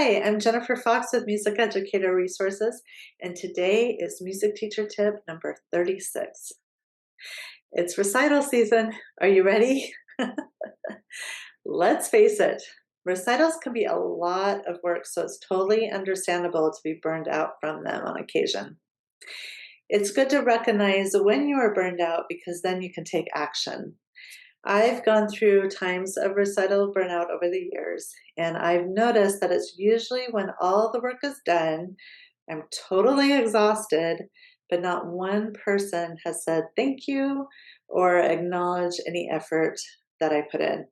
Hi, I'm Jennifer Fox with Music Educator Resources, and today is music teacher tip number 36. It's recital season. Are you ready? Let's face it, recitals can be a lot of work, so it's totally understandable to be burned out from them on occasion. It's good to recognize when you are burned out because then you can take action. I've gone through times of recital burnout over the years, and I've noticed that it's usually when all the work is done, I'm totally exhausted, but not one person has said thank you or acknowledged any effort that I put in.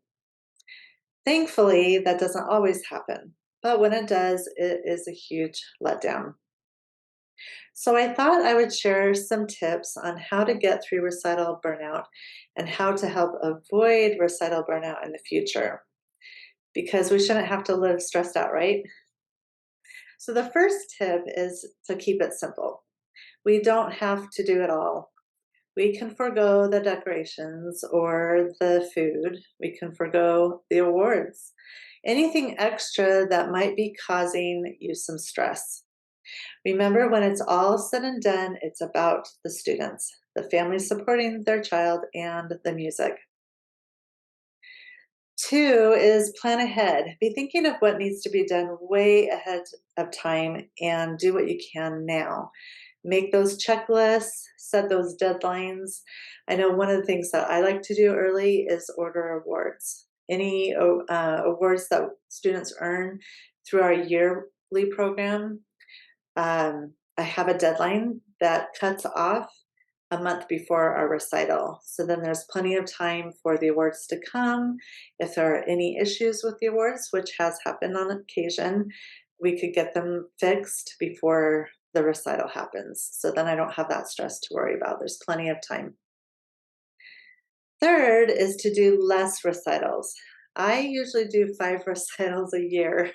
Thankfully, that doesn't always happen, but when it does, it is a huge letdown. So I thought I would share some tips on how to get through recital burnout and how to help avoid recital burnout in the future, because we shouldn't have to live stressed out, right? So the first tip is to keep it simple. We don't have to do it all. We can forego the decorations or the food. We can forego the awards. Anything extra that might be causing you some stress. Remember, when it's all said and done, it's about the students, the family supporting their child, and the music. Two is plan ahead. Be thinking of what needs to be done way ahead of time and do what you can now. Make those checklists, set those deadlines. I know one of the things that I like to do early is order awards. Any awards that students earn through our yearly program, I have a deadline that cuts off a month before our recital. So then there's plenty of time for the awards to come. If there are any issues with the awards, which has happened on occasion, we could get them fixed before the recital happens. So then I don't have that stress to worry about. There's plenty of time. Third is to do less recitals. I usually do 5 recitals a year.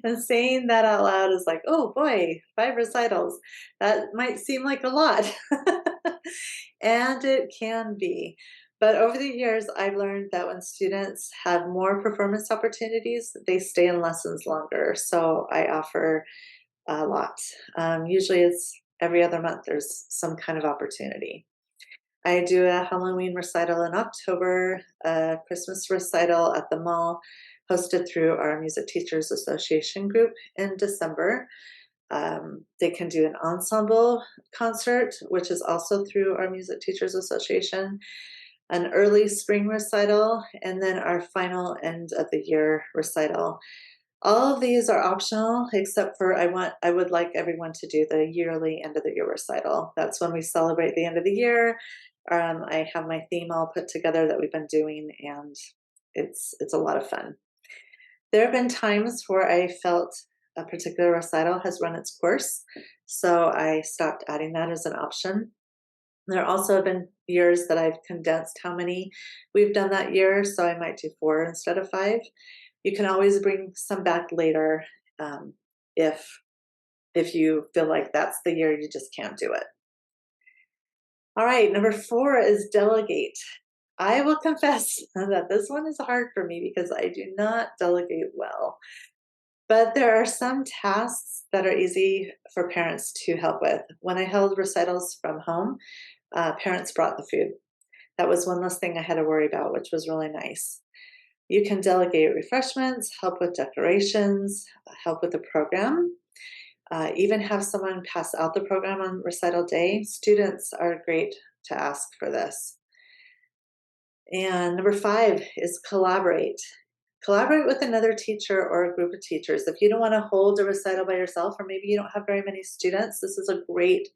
And saying that out loud is like, oh boy, 5 recitals. That might seem like a lot. And it can be. But over the years, I've learned that when students have more performance opportunities, they stay in lessons longer. So I offer a lot. Usually it's every other month, there's some kind of opportunity. I do a Halloween recital in October, a Christmas recital at the mall, hosted through our Music Teachers Association group in December. They can do an ensemble concert, which is also through our Music Teachers Association, an early spring recital, and then our final end of the year recital. All of these are optional, except for I would like everyone to do the yearly end of the year recital. That's when we celebrate the end of the year. I have my theme all put together that we've been doing, and it's a lot of fun. There have been times where I felt a particular recital has run its course, so I stopped adding that as an option. There also have been years that I've condensed how many we've done that year, so I might do 4 instead of 5. You can always bring some back later, um, if you feel like that's the year you just can't do it. All right, number 4 is delegate. I will confess that this one is hard for me because I do not delegate well. But there are some tasks that are easy for parents to help with. When I held recitals from home, parents brought the food. That was one less thing I had to worry about, which was really nice. You can delegate refreshments, help with decorations, help with the program, even have someone pass out the program on recital day. Students are great to ask for this. And number 5 is collaborate. Collaborate with another teacher or a group of teachers. If you don't want to hold a recital by yourself, or maybe you don't have very many students, this is a great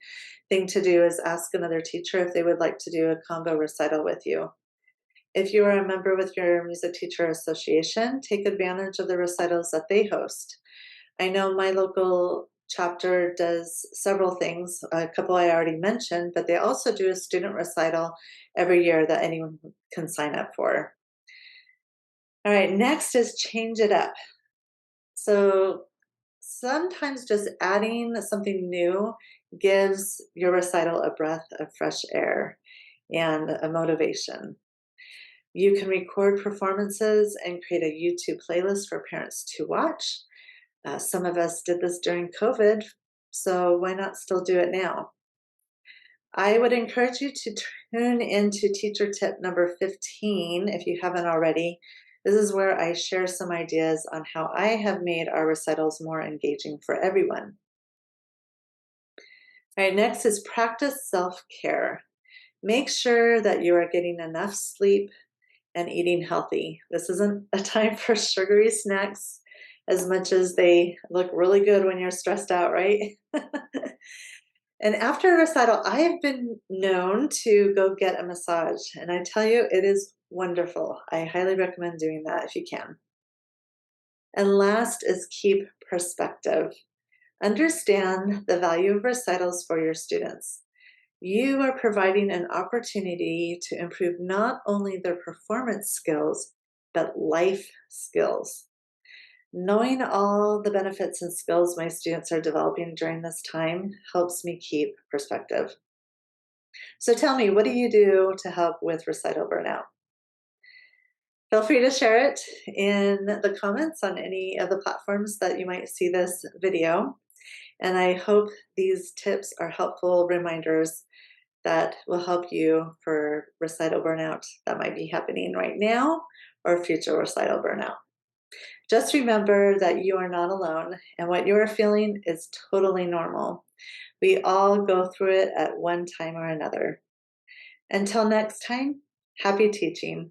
thing to do is ask another teacher if they would like to do a combo recital with you. If you are a member with your music teacher association, take advantage of the recitals that they host. I know my local chapter does several things, a couple I already mentioned, but they also do a student recital every year that anyone can sign up for. All right, next is change it up. So sometimes just adding something new gives your recital a breath of fresh air and a motivation. You can record performances and create a YouTube playlist for parents to watch. Some of us did this during COVID, so why not still do it now? I would encourage you to tune into teacher tip number 15 if you haven't already. This is where I share some ideas on how I have made our recitals more engaging for everyone. All right, next is practice self care. Make sure that you are getting enough sleep and eating healthy. This isn't a time for sugary snacks as much as they look really good when you're stressed out, right? And after a recital, I have been known to go get a massage, and I tell you, it is wonderful. I highly recommend doing that if you can. And last is keep perspective. Understand the value of recitals for your students. You are providing an opportunity to improve not only their performance skills, but life skills. Knowing all the benefits and skills my students are developing during this time helps me keep perspective. So tell me, what do you do to help with recital burnout? Feel free to share it in the comments on any of the platforms that you might see this video. And I hope these tips are helpful reminders that will help you for recital burnout that might be happening right now or future recital burnout. Just remember that you are not alone and what you are feeling is totally normal. We all go through it at one time or another. Until next time, happy teaching.